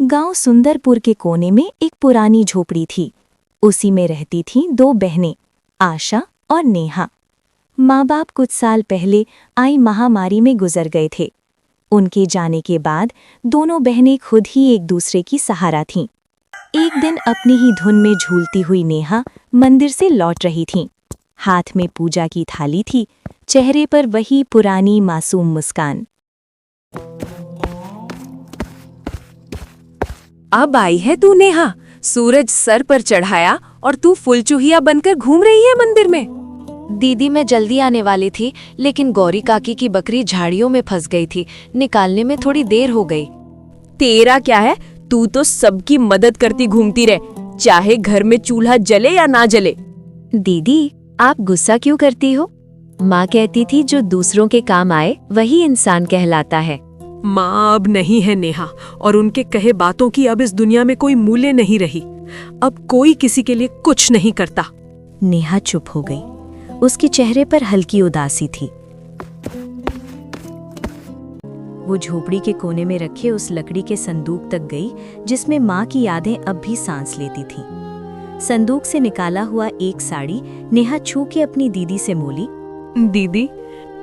गांव सुंदरपुर के कोने में एक पुरानी झोपड़ी थी। उसी में रहती थीं दो बहनें, आशा और नेहा। माँ बाप कुछ साल पहले आई महामारी में गुजर गए थे। उनके जाने के बाद दोनों बहनें खुद ही एक दूसरे की सहारा थीं। एक दिन अपनी ही धुन में झूलती हुई नेहा मंदिर से लौट रही थीं। हाथ में पूजा की थाली थी, चेहरे पर वही पुरानी मासूम मुस्कान। अब आई है तू नेहा, सूरज सर पर चढ़ाया और तू फुलचूहिया बनकर घूम रही है मंदिर में। दीदी मैं जल्दी आने वाली थी, लेकिन गौरी काकी की बकरी झाड़ियों में फंस गई थी। निकालने में थोड़ी देर हो गई। तेरा क्या है, तू तो सबकी मदद करती घूमती रहे, चाहे घर में चूल्हा जले या ना जले। दीदी आप गुस्सा क्यों करती हो? माँ कहती थी जो दूसरों के काम आए वही इंसान कहलाता है। माँ अब नहीं है नेहा, और उनके कहे बातों की अब इस दुनिया में कोई मूल्य नहीं रही। अब कोई किसी के लिए कुछ नहीं करता। नेहा चुप हो गई। उसके चेहरे पर हल्की उदासी थी। वो झोपड़ी के कोने में रखे उस लकड़ी के संदूक तक गई जिसमें माँ की यादें अब भी सांस लेती थीं। संदूक से निकाला हुआ एक साड़ी नेहा छू के अपनी दीदी से बोली, दीदी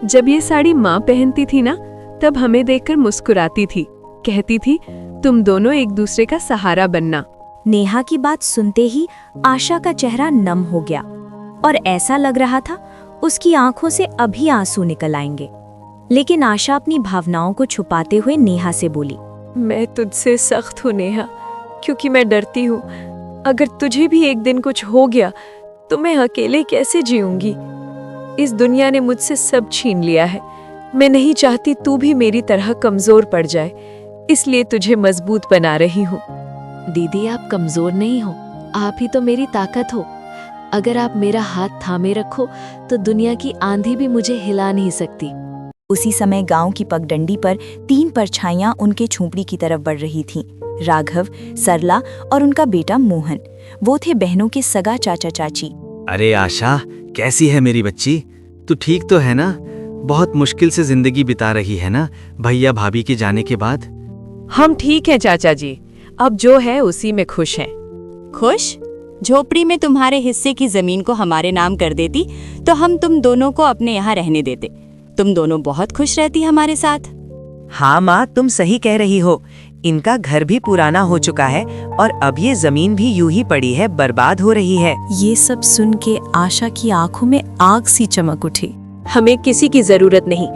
जब ये साड़ी माँ पहनती थी ना, तब हमें देखकर मुस्कुराती थी, कहती थी तुम दोनों एक दूसरे का सहारा बनना। नेहा की बात सुनते ही आशा का चेहरा नम हो गया और ऐसा लग रहा था उसकी आंखों से अभी आंसू निकल आएंगे। लेकिन आशा अपनी भावनाओं को छुपाते हुए नेहा से बोली, मैं तुझसे सख्त हूँ नेहा, क्योंकि मैं डरती हूँ अगर तुझे भी एक दिन कुछ हो गया तो मैं अकेले कैसे जीऊंगी। इस दुनिया ने मुझसे सब छीन लिया है। मैं नहीं चाहती तू भी मेरी तरह कमजोर पड़ जाए, इसलिए तुझे मजबूत बना रही हूँ। दीदी आप कमजोर नहीं हो, आप ही तो मेरी ताकत हो। अगर आप मेरा हाथ थामे रखो तो दुनिया की आंधी भी मुझे हिला नहीं सकती। उसी समय गांव की पगडंडी पर 3 परछाइयां उनके झोपड़ी की तरफ बढ़ रही थीं। राघव, सरला और उनका बेटा मोहन। वो थे बहनों के सगा चाचा चाची। अरे आशा, कैसी है मेरी बच्ची? तू ठीक तो है ना? बहुत मुश्किल से जिंदगी बिता रही है ना भैया भाभी के जाने के बाद? हम ठीक हैं चाचा जी, अब जो है उसी में खुश हैं। खुश? झोपड़ी में तुम्हारे हिस्से की जमीन को हमारे नाम कर देती तो हम तुम दोनों को अपने यहाँ रहने देते। तुम दोनों बहुत खुश रहती हमारे साथ। हाँ माँ, तुम सही कह रही हो। इनका घर भी पुराना हो चुका है और अब ये जमीन भी यूं ही पड़ी है, बर्बाद हो रही है। ये सब सुन के आशा की आंखों में आग सी चमक उठी। हमें किसी की जरूरत नहीं।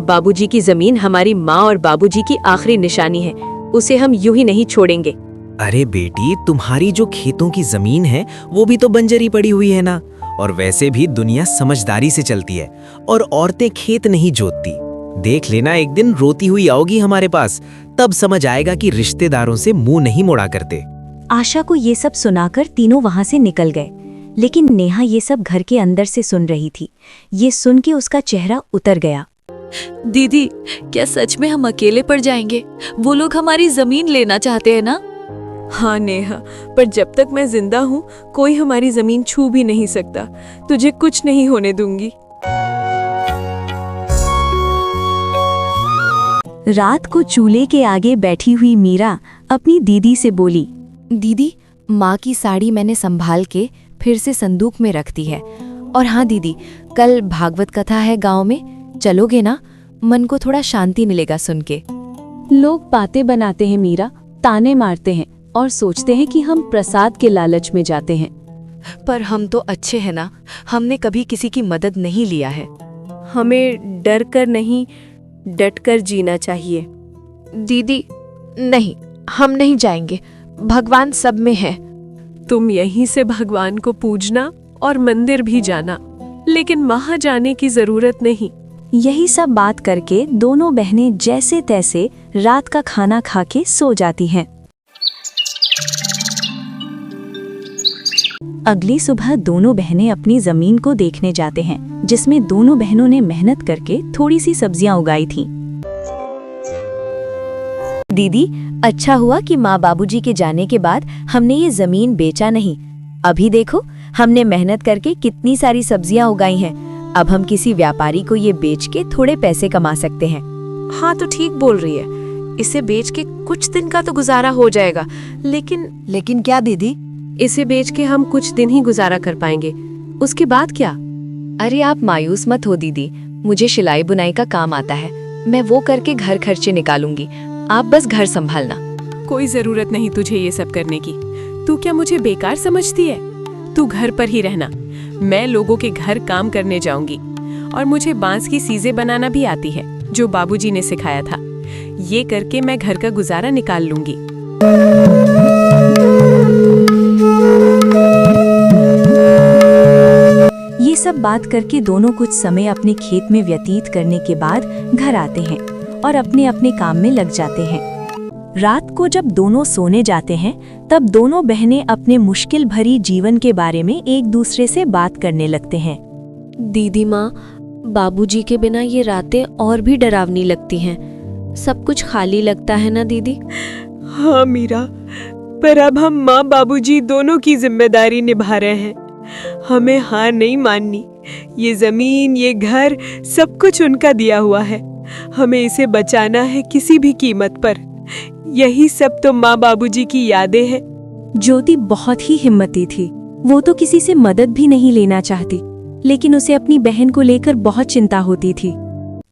बाबूजी की जमीन हमारी माँ और बाबूजी की आखिरी निशानी है, उसे हम यूं ही नहीं छोड़ेंगे। अरे बेटी, तुम्हारी जो खेतों की जमीन है वो भी तो बंजरी पड़ी हुई है ना। और वैसे भी दुनिया समझदारी से चलती है और औरतें खेत नहीं जोतती। देख लेना, एक दिन रोती हुई आओगी हमारे पास, तब समझ आएगा कि रिश्तेदारों से मुंह नहीं मोड़ा करते। आशा को ये सब सुनाकर तीनों वहां से निकल गए, लेकिन नेहा ये सब घर के अंदर से सुन रही थी। ये सुन के उसका चेहरा उतर गया। दीदी क्या सच में हम अकेले पड़ जाएंगे? वो लोग हमारी जमीन लेना चाहते हैं ना? हाँ नेहा, पर जब तक मैं जिंदा हूँ कोई हमारी जमीन छू भी नहीं सकता। तुझे कुछ नहीं होने दूंगी। रात को चूल्हे के आगे बैठी हुई मीरा अपनी दीदी से बोली, दीदी माँ की साड़ी मैंने संभाल के फिर से संदूक में रख दी है। और हाँ दीदी, कल भागवत कथा है गांव में, चलोगे ना? मन को थोड़ा शांति मिलेगा सुन के। लोग बातें बनाते हैं मीरा, ताने मारते हैं और सोचते हैं कि हम प्रसाद के लालच में जाते हैं। पर हम तो अच्छे हैं ना, हमने कभी किसी की मदद नहीं लिया है। हमें डर कर नहीं, डट कर जीना चाहिए। दीदी नहीं, हम नहीं जाएंगे, भगवान सब में है। तुम यहीं से भगवान को पूजना और मंदिर भी जाना, लेकिन वहां जाने की जरूरत नहीं। यही सब बात करके दोनों बहनें जैसे तैसे रात का खाना खा के सो जाती हैं। अगली सुबह दोनों बहनें अपनी जमीन को देखने जाते हैं, जिसमें दोनों बहनों ने मेहनत करके थोड़ी सी सब्जियां उगाई थीं। दीदी अच्छा हुआ कि माँ बाबूजी के जाने के बाद हमने ये जमीन बेचा नहीं। अभी देखो हमने मेहनत करके कितनी सारी सब्जियां उगाई हैं। अब हम किसी व्यापारी को ये बेच के थोड़े पैसे कमा सकते हैं। हाँ तो ठीक बोल रही है, इसे बेच के कुछ दिन का तो गुजारा हो जाएगा, लेकिन क्या दीदी? इसे बेच के हम कुछ दिन ही गुजारा कर पाएंगे, उसके बाद क्या? अरे आप मायूस मत हो दीदी, मुझे सिलाई बुनाई का काम आता है, मैं वो करके घर खर्चे निकालूंगी, आप बस घर संभालना। कोई जरूरत नहीं तुझे ये सब करने की। तू क्या मुझे बेकार समझती है? तू घर पर ही रहना, मैं लोगों के घर काम करने जाऊंगी। और मुझे बांस की चीजें बनाना भी आती है, जो बाबूजी ने सिखाया था। ये करके मैं घर का गुजारा निकाल लूंगी। ये सब बात करके दोनों कुछ समय अपने खेत में व्यतीत करने के बाद घर आते हैं और अपने अपने काम में लग जाते हैं। रात को जब दोनों सोने जाते हैं तब दोनों बहनें अपने मुश्किल भरी जीवन के बारे में एक दूसरे से बात करने लगते हैं। दीदी माँ, बाबूजी के बिना ये रातें और भी डरावनी लगती हैं। सब कुछ खाली लगता है ना दीदी? हाँ मीरा, पर अब हम माँ बाबूजी दोनों की जिम्मेदारी निभा रहे हैं। हमें हार नहीं माननी। ये जमीन, ये घर, सब कुछ उनका दिया हुआ है। हमें इसे बचाना है किसी भी कीमत पर। यही सब तो माँ बाबूजी की यादें हैं। ज्योति बहुत ही हिम्मती थी। वो तो किसी से मदद भी नहीं लेना चाहती, लेकिन उसे अपनी बहन को लेकर बहुत चिंता होती थी।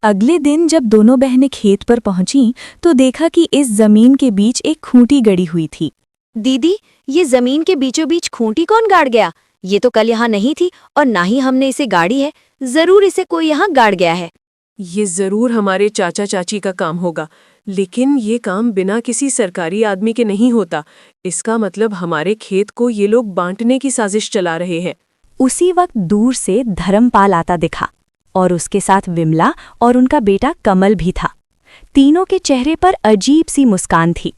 अगले दिन जब दोनों बहनें खेत पर पहुंची तो देखा कि इस जमीन के बीच एक खूंटी गड़ी हुई थी। दीदी, ये जमीन के बीचों बीच खूंटी कौन गाड़ गया? ये तो कल यहाँ नहीं थी और ना ही हमने इसे गाड़ी है। जरूर इसे कोई यहाँ गाड़ गया है। ये जरूर हमारे चाचा चाची का काम होगा, लेकिन ये काम बिना किसी सरकारी आदमी के नहीं होता। इसका मतलब हमारे खेत को ये लोग बांटने की साजिश चला रहे हैं। उसी वक्त दूर से धर्मपाल आता दिखा और उसके साथ विमला और उनका बेटा कमल भी था। तीनों के चेहरे पर अजीब सी मुस्कान थी।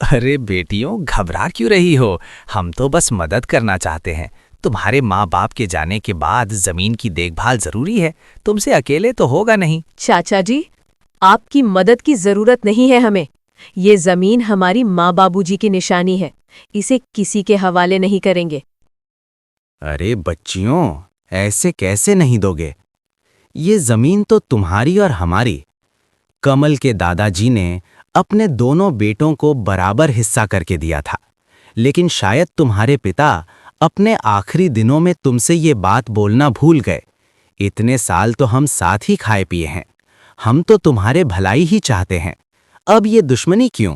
अरे बेटियों, घबरा क्यों रही हो? हम तो बस मदद करना चाहते हैं। तुम्हारे माँ बाप के जाने के बाद जमीन की देखभाल जरूरी है, तुमसे अकेले तो होगा नहीं। चाचा जी, आपकी मदद की जरूरत नहीं है हमें। ये जमीन हमारी माँ बाबूजी की निशानी है, इसे किसी के हवाले नहीं करेंगे। अरे बच्चियों, ऐसे कैसे नहीं दोगे? ये जमीन तो तुम्हारी और हमारी। कमल के दादाजी ने अपने दोनों बेटों को बराबर हिस्सा करके दिया था, लेकिन शायद तुम्हारे पिता अपने आखिरी दिनों में तुमसे ये बात बोलना भूल गए। इतने साल तो हम साथ ही खाए पिए हैं, हम तो तुम्हारे भलाई ही चाहते हैं। अब ये दुश्मनी क्यों?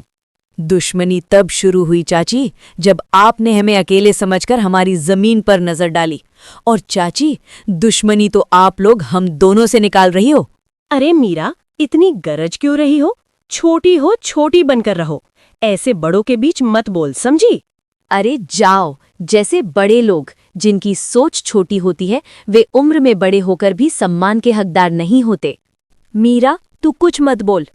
दुश्मनी तब शुरू हुई चाची, जब आपने हमें अकेले समझकर हमारी जमीन पर नजर डाली। और चाची, दुश्मनी तो आप लोग हम दोनों से निकाल रही हो। अरे मीरा, इतनी गरज क्यों रही हो? छोटी हो, छोटी बनकर रहो। ऐसे बड़ों के बीच मत बोल, समझी? अरे जाओ, जैसे बड़े लोग जिनकी सोच छोटी होती है वे उम्र में बड़े होकर भी सम्मान के हकदार नहीं होते। मीरा, तू कुछ मत बोल।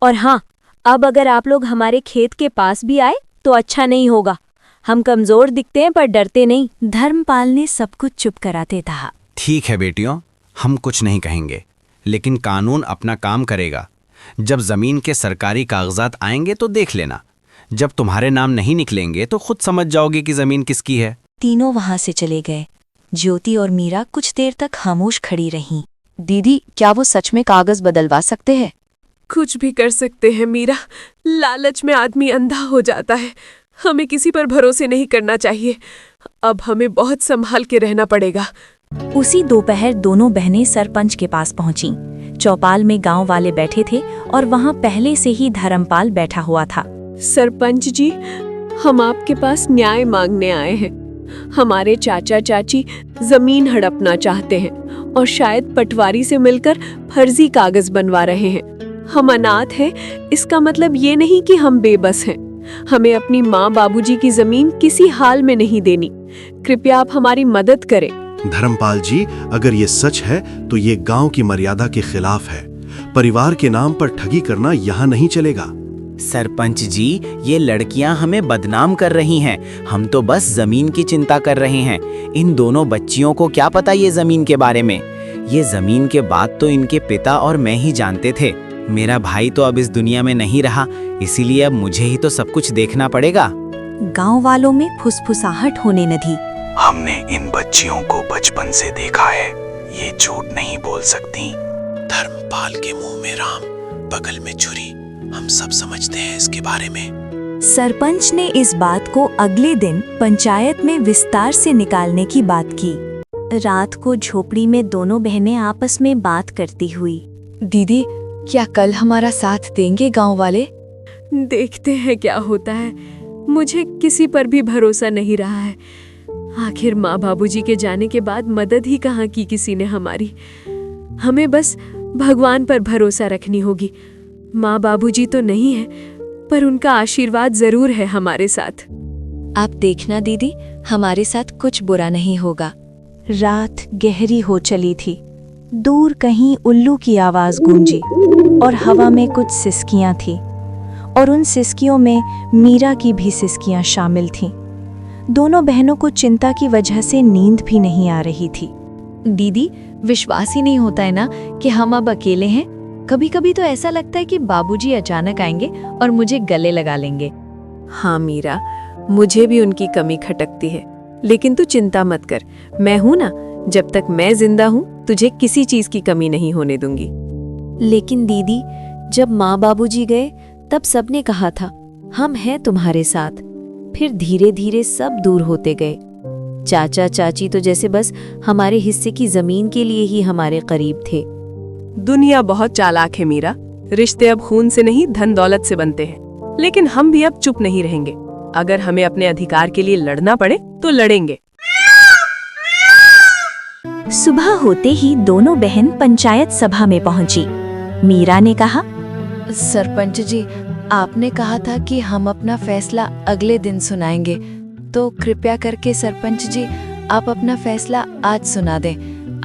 और हाँ, अब अगर आप लोग हमारे खेत के पास भी आए तो अच्छा नहीं होगा। हम कमजोर दिखते हैं पर डरते नहीं। धर्मपाल ने सब कुछ चुप कराते कहा। ठीक है बेटियों, हम कुछ नहीं कहेंगे, लेकिन कानून अपना काम करेगा। जब जमीन के सरकारी कागजात आएंगे तो देख लेना। जब तुम्हारे नाम नहीं निकलेंगे तो खुद समझ जाओगे कि जमीन किसकी है। तीनों वहां से चले गए। ज्योति और मीरा कुछ देर तक खामोश खड़ी रहीं। दीदी, क्या वो सच में कागज बदलवा सकते हैं? कुछ भी कर सकते हैं मीरा। लालच में आदमी अंधा हो जाता है। हमें किसी पर भरोसे नहीं करना चाहिए। अब हमें बहुत संभाल के रहना पड़ेगा। उसी दोपहर दोनों बहनें सरपंच के पास पहुंचीं। चौपाल में गांव वाले बैठे थे और वहां पहले से ही धर्मपाल बैठा हुआ था। सरपंच जी, हम आपके पास न्याय मांगने आए हैं। हमारे चाचा चाची जमीन हड़पना चाहते हैं और शायद पटवारी से मिलकर फर्जी कागज बनवा रहे हैं। हम अनाथ हैं, इसका मतलब ये नहीं कि हम बेबस हैं। हमें अपनी माँ बाबूजी की जमीन किसी हाल में नहीं देनी। कृपया आप हमारी मदद करें। धर्मपाल जी, अगर ये सच है तो ये गांव की मर्यादा के खिलाफ है। परिवार के नाम पर ठगी करना यहाँ नहीं चलेगा। सरपंच जी, ये लड़कियां हमें बदनाम कर रही हैं। हम तो बस जमीन की चिंता कर रहे हैं। इन दोनों बच्चियों को क्या पता ये जमीन के बारे में? ये जमीन के बात तो इनके पिता और मैं ही जानते थे। मेरा भाई तो अब इस दुनिया में नहीं रहा, इसीलिए अब मुझे ही तो सब कुछ देखना पड़ेगा। गांव वालों में फुसफुसाहट होने लगी। हमने इन बच्चियों को बचपन से देखा है, ये झूठ नहीं बोल सकती। धर्मपाल के मुंह में राम, बगल में छुरी, हम सब समझते हैं इसके बारे में। सरपंच ने इस बात को अगले दिन पंचायत में विस्तार से निकालने की बात की। रात को झोपड़ी में दोनों बहनें आपस में बात करती हुई, दीदी, क्या कल हमारा साथ देंगे गांव वाले? देखते हैं क्या होता है। मुझे किसी पर भी भरोसा नहीं रहा है। आखिर माँ बाबूजी के जाने के बाद मदद ही कहाँ की किसी ने हमारी। हमें बस भगवान पर भरोसा रखनी होगी। माँ बाबूजी तो नहीं है, पर उनका आशीर्वाद जरूर है हमारे साथ। आप देखना दीदी, हमारे साथ कुछ बुरा नहीं होगा। रात गहरी हो चली थी। दूर कहीं उल्लू की आवाज गूंजी और हवा में कुछ सिसकियां थीं, और उन सिसकियों में मीरा की भी सिसकियां शामिल थीं। दोनों बहनों को चिंता की वजह से नींद भी नहीं आ रही थी। दीदी, विश्वास ही नहीं होता है ना कि हम अब अकेले हैं। कभी कभी तो ऐसा लगता है कि बाबूजी अचानक आएंगे और मुझे गले लगा लेंगे। हाँ मीरा, मुझे भी उनकी कमी खटकती है, लेकिन तू चिंता मत कर। मैं हूं ना, जब तक मैं जिंदा हूं तुझे किसी चीज की कमी नहीं होने दूंगी। लेकिन दीदी, जब माँ बाबूजी गए तब सबने कहा था हम हैं तुम्हारे साथ। फिर धीरे धीरे सब दूर होते गए। चाचा चाची तो जैसे बस हमारे हिस्से की जमीन के लिए ही हमारे करीब थे। दुनिया बहुत चालाक है मीरा। रिश्ते अब खून से नहीं धन दौलत से बनते हैं। लेकिन हम भी अब चुप नहीं रहेंगे। अगर हमें अपने अधिकार के लिए लड़ना पड़े तो लड़ेंगे। सुबह होते ही दोनों बहन पंचायत सभा में पहुंची। मीरा ने कहा, सरपंच जी, आपने कहा था कि हम अपना फैसला अगले दिन सुनाएंगे, तो कृपया करके सरपंच जी आप अपना फैसला आज सुना दें।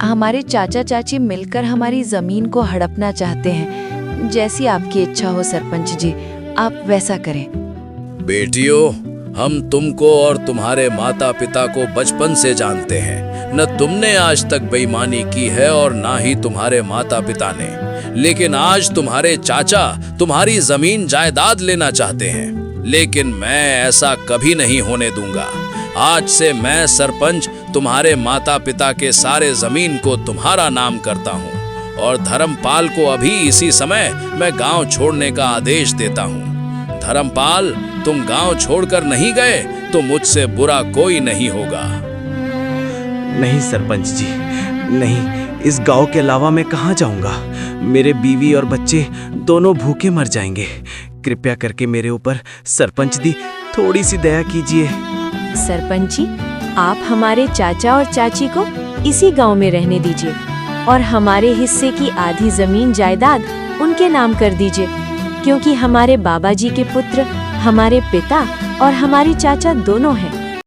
हमारे चाचा चाची मिलकर हमारी जमीन को हड़पना चाहते हैं। जैसी आपकी इच्छा हो सरपंच जी, आप वैसा करें। बेटियों, हम तुमको और तुम्हारे माता पिता को बचपन से जानते हैं। न तुमने आज तक बेईमानी की है और ना ही तुम्हारे माता पिता ने। लेकिन आज तुम्हारे चाचा तुम्हारी जमीन जायदाद लेना चाहते हैं, लेकिन मैं ऐसा कभी नहीं होने दूंगा। आज से मैं सरपंच तुम्हारे माता पिता के सारे जमीन को तुम्हारा नाम करता हूँ और धर्मपाल को अभी इसी समय मैं गांव छोड़ने का आदेश देता हूँ। धर्मपाल, तुम गांव छोड़कर नहीं गए तो मुझसे बुरा कोई नहीं होगा। नहीं सरपंच जी, नहीं, इस गांव के अलावा मैं कहाँ जाऊंगा। मेरे बीवी और बच्चे दोनों भूखे मर जाएंगे। कृपया करके मेरे ऊपर सरपंच दी थोड़ी सी दया कीजिए। सरपंच जी, आप हमारे चाचा और चाची को इसी गांव में रहने दीजिए और हमारे हिस्से की आधी जमीन जायदाद उनके नाम कर दीजिए, क्योंकि हमारे बाबा जी के पुत्र हमारे पिता और हमारी चाचा दोनों हैं।